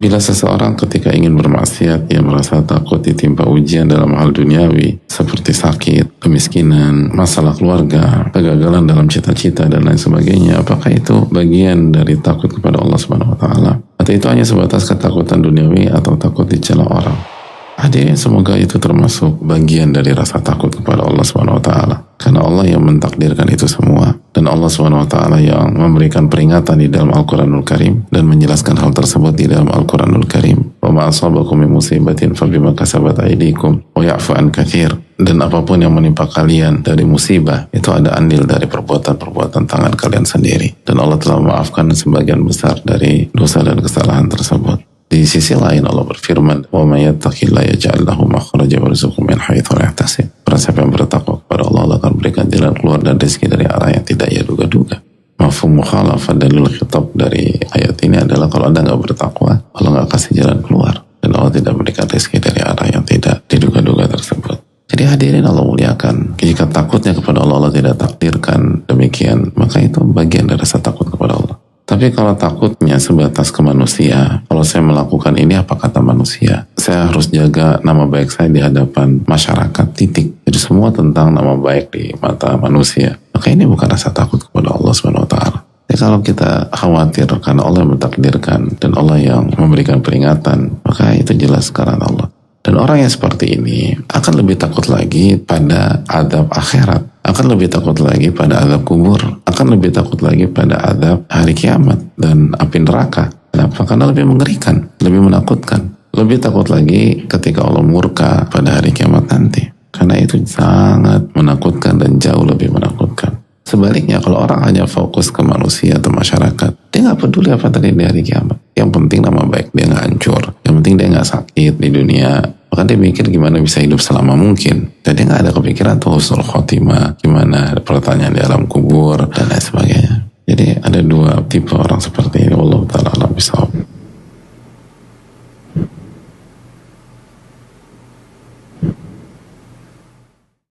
Bila seseorang ketika ingin bermaksiat, ia merasa takut ditimpa ujian dalam hal duniawi, seperti sakit, kemiskinan, masalah keluarga, kegagalan dalam cita-cita, dan lain sebagainya. Apakah itu bagian dari takut kepada Allah Subhanahu wa Ta'ala? Atau itu hanya sebatas ketakutan duniawi atau takut dicela orang? Hadirin, semoga itu termasuk bagian dari rasa takut kepada Allah Subhanahu wa Ta'ala. Karena Allah yang mentakdirkan itu semua, dan Allah Subhanahu wa Ta'ala yang memberikan peringatan di dalam Al-Quranul Karim dan menjelaskan hal tersebut di dalam Al-Quranul Karim. Wa ma asabakum min musibatin fabima kasabat aydikum wa ya'fu an katsir. Dan apapun yang menimpa kalian dari musibah, itu ada andil dari perbuatan-perbuatan tangan kalian sendiri, dan Allah telah memaafkan sebagian besar dari dosa dan kesalahan tersebut. Di sisi lain Allah berfirman, "Wa may yattaqillaha yaj'al lahu makhraja wa yarzuqhu min haitsu la yahtasib." Barang siapa yang bertakwa kepada Allah, Allah akan berikan jalan keluar dan rezeki dari arah yang tidak ia duga-duga. Mafhum mukhalafah dalil khitab dari ayat ini adalah kalau Anda nggak bertakwa, Allah nggak kasih jalan keluar, dan Allah tidak berikan rezeki dari arah yang tidak diduga-duga tersebut. Jadi hadirin Allah muliakan, jika takutnya kepada Allah, Allah tidak takdirkan demikian, maka itu bagian dari rasa takut kepada Allah. Tapi kalau takutnya sebatas ke manusia, kalau saya melakukan ini apa kata manusia? Saya harus jaga nama baik saya di hadapan masyarakat, titik. Jadi semua tentang nama baik di mata manusia. Maka ini bukan rasa takut kepada Allah Subhanahu wa Ta'ala. Jadi kalau kita khawatir karena Allah yang mentakdirkan dan Allah yang memberikan peringatan, maka itu jelas karena Allah. Dan orang yang seperti ini akan lebih takut lagi pada azab akhirat, akan lebih takut lagi pada azab kubur, akan lebih takut lagi pada azab hari kiamat dan api neraka. Kenapa? Karena lebih mengerikan, lebih menakutkan. Lebih takut lagi ketika Allah murka pada hari kiamat nanti. Karena itu sangat menakutkan dan jauh lebih menakutkan. Sebaliknya, kalau orang hanya fokus ke manusia atau masyarakat, dia nggak peduli apa terjadi di hari kiamat. Yang penting nama baik dia nggak hancur. Yang penting dia nggak sakit di dunia. Bahkan dia mikir gimana bisa hidup selama mungkin. Jadi nggak ada kepikiran tuh husnul khotimah, gimana pertanyaan di alam kubur, dan lain sebagainya.